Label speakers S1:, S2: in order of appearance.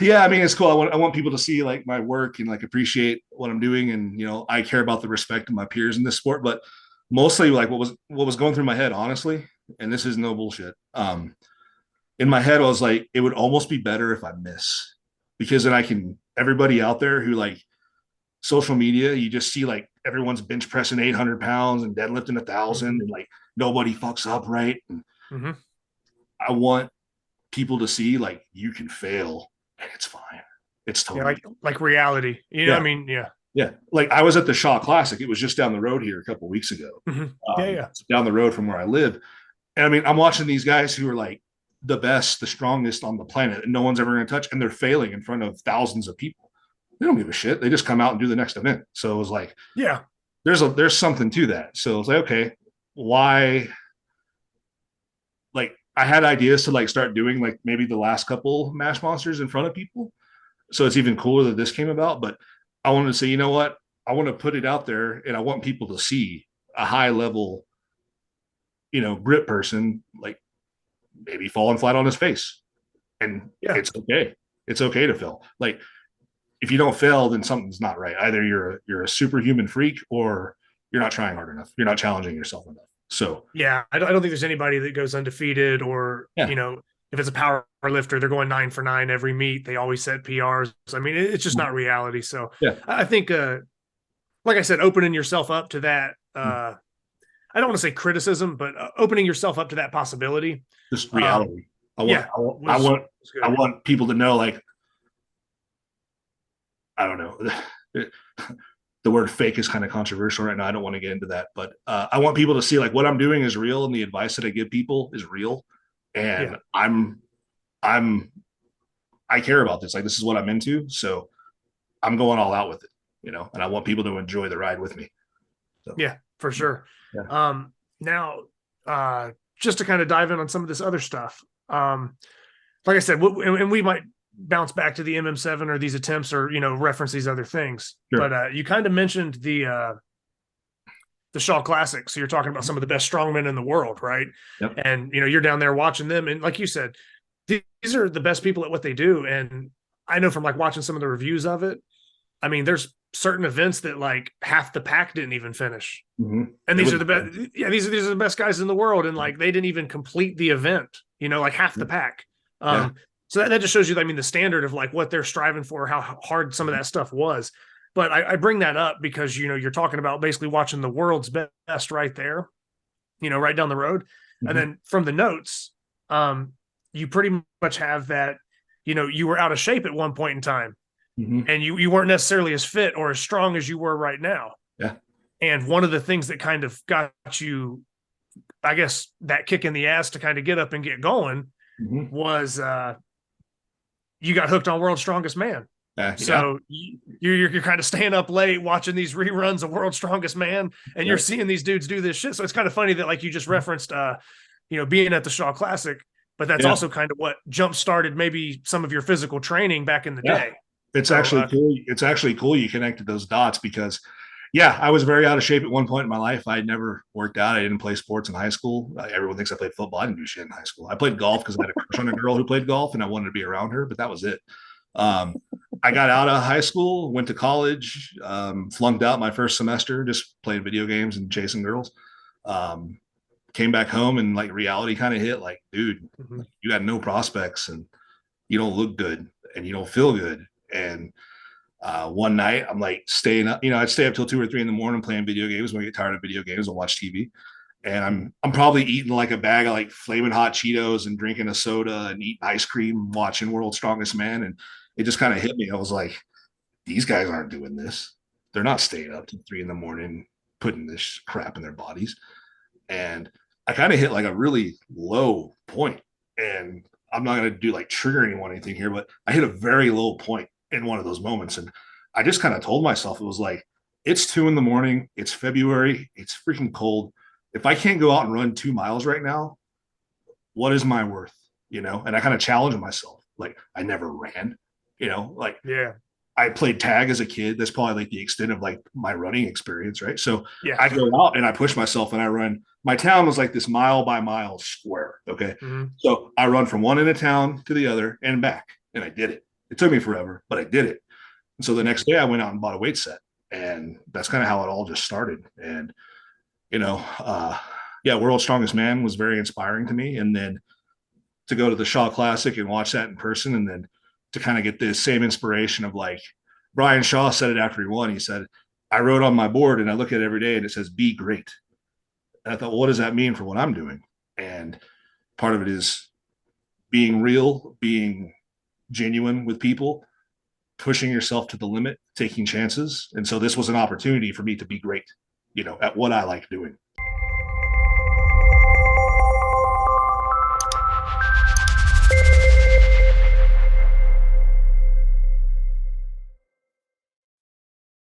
S1: Yeah, I mean, it's cool. I want people to see like my work and like appreciate what I'm doing, and I care about the respect of my peers in this sport. But mostly, like what was going through my head, honestly, and this is no bullshit. In my head, I was like, it would almost be better if I miss, because then I can everybody out there who like social media, you just see like everyone's bench pressing 800 pounds and deadlifting 1,000,
S2: Mhm.
S1: and like nobody fucks up, right? And
S2: Mhm.
S1: I want people to see like you can fail and it's fine. It's
S2: Yeah,
S1: totally
S2: like reality. I
S1: yeah.
S2: mean, yeah.
S1: Yeah. Like I was at the Shaw Classic. It was just down the road here a couple of weeks ago.
S2: Yeah, yeah.
S1: Down the road from where I live. And I mean, I'm watching these guys who are like the best, the strongest on the planet, and no one's ever going to touch, and they're failing in front of thousands of people. They don't give a shit. They just come out and do the next event. So it was like,
S2: Yeah.
S1: there's something to that. So it's like, okay, why? Like I had ideas to like start doing like maybe the last couple Mash Monsters in front of people. So it's even cooler that this came about. But I wanted to say, you know what? I want to put it out there, and I want people to see a high level, grip person like maybe falling flat on his face, and
S2: Yeah.
S1: it's okay. It's okay to fail. Like if you don't fail, then something's not right. Either you're a superhuman freak, or you're not trying hard enough. You're not challenging yourself enough. So
S2: Yeah. I don't think there's anybody that goes undefeated or,
S1: yeah,
S2: if it's a power lifter, they're going 9 for 9 every meet. They always set PRs. I mean, it's just not reality. So
S1: yeah,
S2: I think, like I said, opening yourself up to that, I don't want to say criticism, but opening yourself up to that possibility.
S1: just
S2: Um,
S1: reality. I want
S2: yeah,
S1: I want I
S2: was,
S1: want
S2: was
S1: I
S2: good.
S1: want people to know like I don't know. The word fake is kind of controversial right now. I don't want to get into that, but I want people to see like what I'm doing is real, and the advice that I give people is real,
S2: Yeah.
S1: and I'm I care about this. Like this is what I'm into, so I'm going all out with it, and I want people to enjoy the ride with me. So
S2: Yeah, for sure.
S1: yeah,
S2: Now, just to kind of dive in on some of this other stuff, like I said, and we might bounce back to the MM7 or these attempts or reference these other things. But
S1: sure.
S2: you kind of mentioned the Shaw Classic, so you're talking about some of the best strongmen in the world, right?
S1: Yep.
S2: And you're down there watching them, and like you said, these are the best people at what they do. And I know from like watching some of the reviews of it, I mean, there's certain events that like half the pack didn't even finish,
S1: Mm-hmm.
S2: and
S1: It
S2: these
S1: was
S2: are the best. Yeah, these are the best guys in the world, and like they didn't even complete the event. Like half the pack.
S1: yeah.
S2: So that just shows you, I mean, the standard of like what they're striving for, how hard some of that stuff was. But I bring that up because you're talking about basically watching the world's best right there, right down the road, and
S1: Mm-hmm.
S2: then from the notes, you pretty much have that, you were out of shape at one point in time,
S1: Mm-hmm.
S2: and you weren't necessarily as fit or as strong as you were right now.
S1: Yeah.
S2: And one of the things that kind of got you, I guess, that kick in the ass to kind of get up and get going
S1: Mm-hmm.
S2: was you got hooked on World's Strongest Man.
S1: Yeah.
S2: So you're kind of staying up late watching these reruns of World's Strongest Man, and you're
S1: Yep.
S2: seeing these dudes do this shit. So it's kind of funny that like you just referenced, being at the Shaw Classic, but that's
S1: Yeah.
S2: also kind of what jump started maybe some of your physical training back in the
S1: Yeah.
S2: day.
S1: It's
S2: So
S1: actually cool. It's actually cool you connected those dots because, yeah, I was very out of shape at one point in my life. I had never worked out. I didn't play sports in high school. Everyone thinks I played football. I didn't do shit in high school. I played golf because I had a crush on a girl who played golf and I wanted to be around her, but that was it. Um, I got out of high school, went to college, flunked out my first semester, just playing video games and chasing girls. Um, Came back home and like reality kind of hit like, dude,
S2: mhm.
S1: like, you got no prospects and you don't look good and you don't feel good. And one night I'm like staying up, I'd stay up till 2 or 3 in the morning playing video games when I get tired of video games and watch TV. And I'm probably eating like a bag of like flaming hot Cheetos and drinking a soda and eating ice cream, watching World's Strongest Man. And it just kind of hit me. I was like, these guys aren't doing this. They're not staying up till 3 in the morning putting this crap in their bodies. And I kind of hit like a really low point. And I'm not going to do like trigger anyone or anything here, but I hit a very low point in one of those moments. And I just kind of told myself, it was like, it's 2 in the morning. It's February. It's freaking cold. If I can't go out and run 2 miles right now, what is my worth? And I kind of challenged myself. Like, I never ran, like
S2: Yeah,
S1: I played tag as a kid. That's probably like the extent of like my running experience, right? So
S2: yeah.
S1: I go out and I push myself and I run. My town was like this mile by mile square. Okay.
S2: Mhm.
S1: So I run from one end of town to the other and back. And I did it. It took me forever, but I did it. And so the next day I went out and bought a weight set. And that's kind of how it all just started. And, you know, yeah, World's Strongest Man was very inspiring to me. And then to go to the Shaw Classic and watch that in person, and then to kind of get this same inspiration of like Brian Shaw said it after he won. He said, I wrote on my board and I look at it every day and it says, be great. And I thought, well, what does that mean for what I'm doing? And part of it is being real, being genuine with people, pushing yourself to the limit, taking chances. And so this was an opportunity for me to be great, you know, at what I like doing.